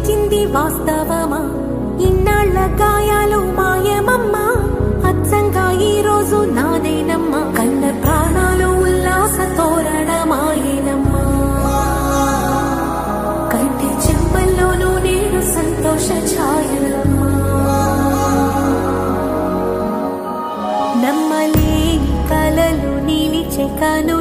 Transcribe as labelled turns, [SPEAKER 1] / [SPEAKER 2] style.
[SPEAKER 1] నిలిచింది వాస్తవమా, ఇన్నాళ్ల గాయాలు మాయమమ్మా, అచ్చంగా ఈ రోజు నాదేనమ్మా, కన్న ప్రాణాలు ఉల్లాస తోరణమాయేనమ్మా, కంటి చెంపల్లోనూ నేడు సంతోష ఛాయలమ్మా. నమ్మలేని కలలు నిలిచే కను